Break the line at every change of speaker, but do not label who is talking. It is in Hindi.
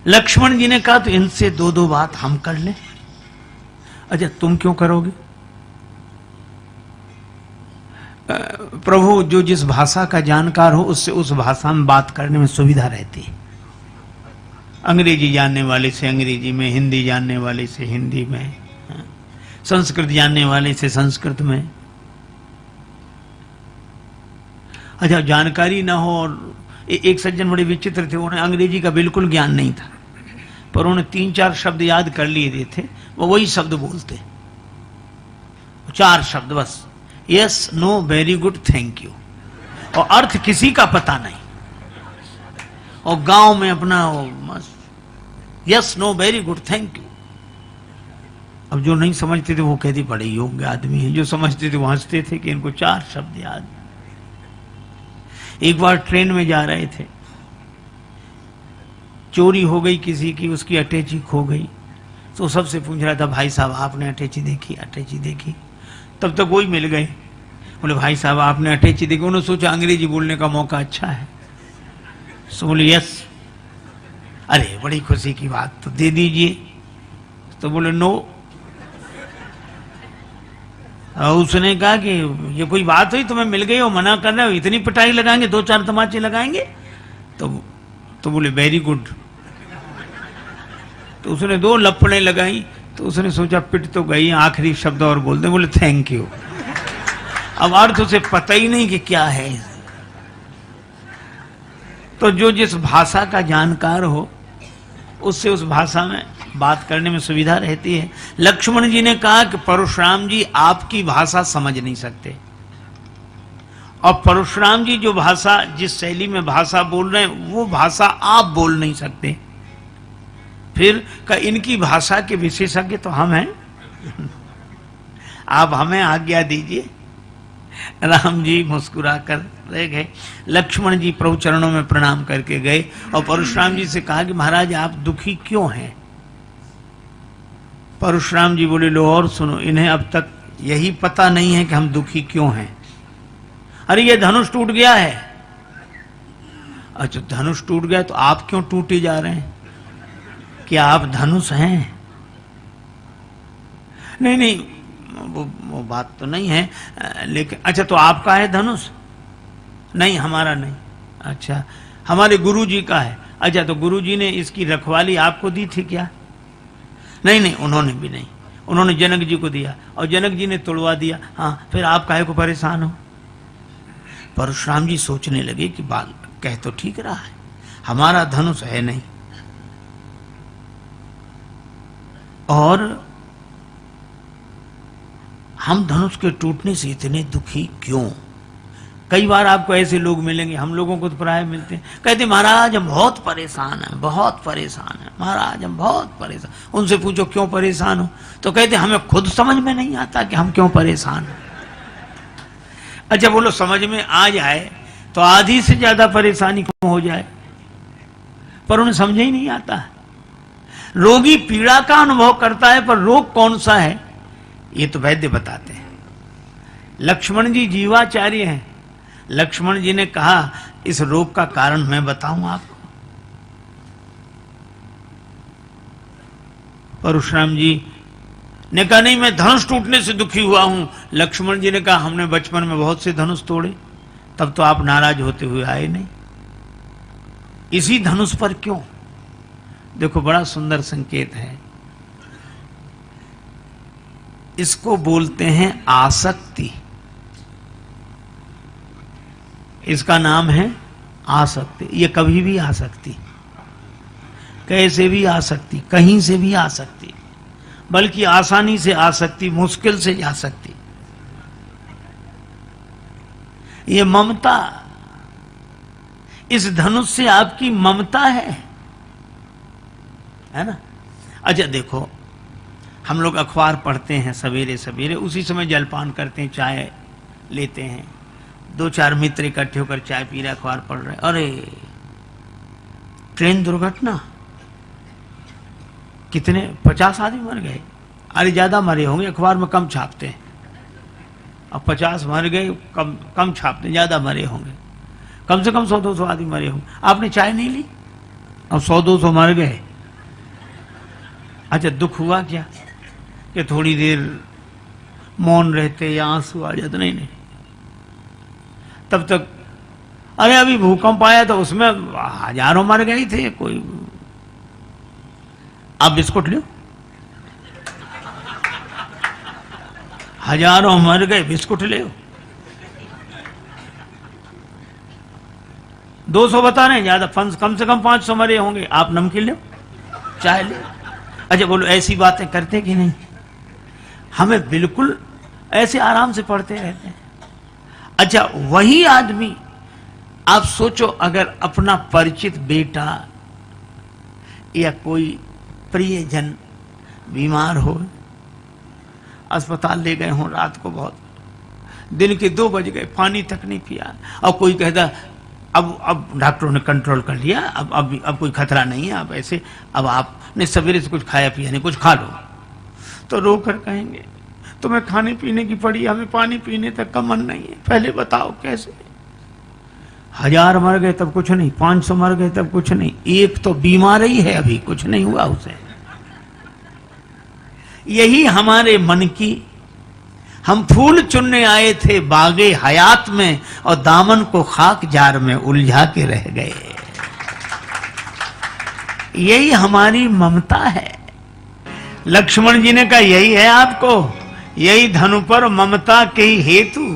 लक्ष्मण जी ने कहा तो इनसे दो दो बात हम कर लें। अच्छा तुम क्यों करोगे? प्रभु जो जिस भाषा का जानकार हो उससे उस भाषा में बात करने में सुविधा रहती है। अंग्रेजी जानने वाले से अंग्रेजी में, हिंदी जानने वाले से हिंदी में, संस्कृत जानने वाले से संस्कृत में। अच्छा जानकारी ना हो। और एक सज्जन बड़े विचित्र थे, उन्हें अंग्रेजी का बिल्कुल ज्ञान नहीं था, पर उन्हें 3-4 शब्द याद कर लिए थे, वो वही शब्द बोलते, 4 शब्द बस, yes know very good thank you, और अर्थ किसी का पता नहीं। और गांव में अपना मस्त yes know very good thank you. अब जो नहीं समझते थे वो कहते बड़े योग्य आदमी है, जो समझते थे वो हंसते थे कि इनको 4 शब्द याद। एक बार ट्रेन में जा रहे थे, चोरी हो गई किसी की, उसकी अटैची खो गई, तो सबसे पूछ रहा था भाई साहब आपने अटैची देखी? अटैची देखी। तब तक वही मिल गए, बोले भाई साहब आपने अटैची देखी? उन्होंने सोचा अंग्रेजी बोलने का मौका अच्छा है, तो बोले यस। अरे बड़ी खुशी की बात, तो दे दीजिए। तो बोले नो। उसने कहा कि ये कोई बात हुई, तुम्हें मिल गई हो मना कर रहे हो, इतनी पिटाई लगाएंगे, 2-4 तमाचे लगाएंगे? तो बोले वेरी गुड। तो उसने 2 लपड़े लगाई, तो उसने सोचा पिट तो गई, आखिरी शब्द और बोल दे, बोले थैंक यू। अब अर्थ उसे पता ही नहीं कि क्या है। तो जो जिस भाषा का जानकार हो उससे उस भाषा में बात करने में सुविधा रहती है। लक्ष्मण जी ने कहा कि परशुराम जी आपकी भाषा समझ नहीं सकते, और परशुराम जी जो भाषा, जिस शैली में भाषा बोल रहे हैं वो भाषा आप बोल नहीं सकते। फिर का इनकी भाषा के विशेषज्ञ तो हम हैं, आप हमें आज्ञा दीजिए। राम जी मुस्कुराकर रह गए। लक्ष्मण जी प्रभु चरणों में प्रणाम करके गए और परशुराम जी से कहा कि महाराज आप दुखी क्यों हैं? परशुराम जी बोले लो और सुनो, इन्हें अब तक यही पता नहीं है कि हम दुखी क्यों हैं। अरे ये धनुष टूट गया है। अच्छा धनुष टूट गया तो आप क्यों टूटे जा रहे हैं? क्या आप धनुष हैं? नहीं नहीं वो बात तो नहीं है, लेकिन अच्छा तो आपका है धनुष? नहीं हमारा नहीं। अच्छा हमारे गुरुजी का है। अच्छा तो गुरुजी ने इसकी रखवाली आपको दी थी क्या? नहीं नहीं उन्होंने भी नहीं, उन्होंने जनक जी को दिया और जनक जी ने तोड़वा दिया। हाँ फिर आप काहे को परेशान हो? परशुराम जी सोचने लगे कि बाल कह तो ठीक रहा है, हमारा धनुष है नहीं, और हम धनुष के टूटने से इतने दुखी क्यों? कई बार आपको ऐसे लोग मिलेंगे, हम लोगों को तो प्राय मिलते हैं, कहते महाराज हम बहुत परेशान हैं, बहुत परेशान हैं महाराज, हम बहुत परेशान। उनसे पूछो क्यों परेशान हो, तो कहते हमें खुद समझ में नहीं आता कि हम क्यों परेशान हैं। अच्छा बोलो समझ में आ जाए तो आधी से ज्यादा परेशानी क्यों हो जाए, पर उन्हें समझ ही नहीं आता। रोगी पीड़ा का अनुभव करता है पर रोग कौन सा है ये तो वैद्य बताते हैं। लक्ष्मण जी जीवाचार्य हैं। लक्ष्मण जी ने कहा इस रोग का कारण मैं बताऊं आपको। परशुराम जी ने कहा नहीं मैं धनुष टूटने से दुखी हुआ हूं। लक्ष्मण जी ने कहा हमने बचपन में बहुत से धनुष तोड़े, तब तो आप नाराज होते हुए आए नहीं, इसी धनुष पर क्यों? देखो बड़ा सुंदर संकेत है, इसको बोलते हैं आसक्ति। इसका नाम है आसक्ति। ये कभी भी आ सकती, कैसे भी आ सकती, कहीं से भी आ सकती, बल्कि आसानी से आ सकती, मुश्किल से जा सकती। ये ममता, इस धनुष से आपकी ममता है ना? अच्छा देखो हम लोग अखबार पढ़ते हैं सवेरे सवेरे, उसी समय जलपान करते हैं, चाय लेते हैं, 2-4 मित्र इकट्ठे होकर चाय पी रहे, अखबार पढ़ रहे, अरे ट्रेन दुर्घटना, कितने 50 आदमी मर गए। अरे ज्यादा मरे होंगे, अखबार में कम छापते हैं। अब 50 मर गए, कम छापते, ज्यादा मरे होंगे, कम से कम 100-200 आदमी मरे होंगे। आपने चाय नहीं ली, अब 100-200 मर गए, अच्छा, दुख हुआ क्या कि थोड़ी देर मौन रहते या आंसू आ जाते? नहीं नहीं, तब तक अरे अभी भूकंप आया तो उसमें हजारों मर गए थे, कोई आप बिस्कुट लो, हजारों मर गए, बिस्कुट ले 200 बता रहे हैं, ज्यादा कम से कम 500 मरे होंगे, आप नमकीन लो, चाय ले। अच्छा बोलो, ऐसी बातें करते कि नहीं? हमें बिल्कुल ऐसे आराम से पढ़ते रहते हैं। अच्छा, वही आदमी आप सोचो, अगर अपना परिचित बेटा या कोई प्रियजन बीमार हो, अस्पताल ले गए हों, रात को बहुत दिन के 2 बज गए, पानी तक नहीं पिया, और कोई कहता अब डॉक्टरों ने कंट्रोल कर लिया, अब कोई खतरा नहीं है, अब ऐसे, अब आपने सवेरे से कुछ खाया पिया नहीं, कुछ खा लो, तो रो कर कहेंगे तुम्हें खाने पीने की पड़ी, हमें पानी पीने तक का मन नहीं है, पहले बताओ कैसे? 1000 मर गए तब कुछ नहीं, 500 मर गए तब कुछ नहीं, एक तो बीमार ही है, अभी कुछ नहीं हुआ उसे। यही हमारे मन की, हम फूल चुनने आए थे बागे हयात में और दामन को खाक जार में उलझा के रह गए। यही हमारी ममता है। लक्ष्मण जी ने कहा यही है आपको, यही धनु पर ममता के हेतु।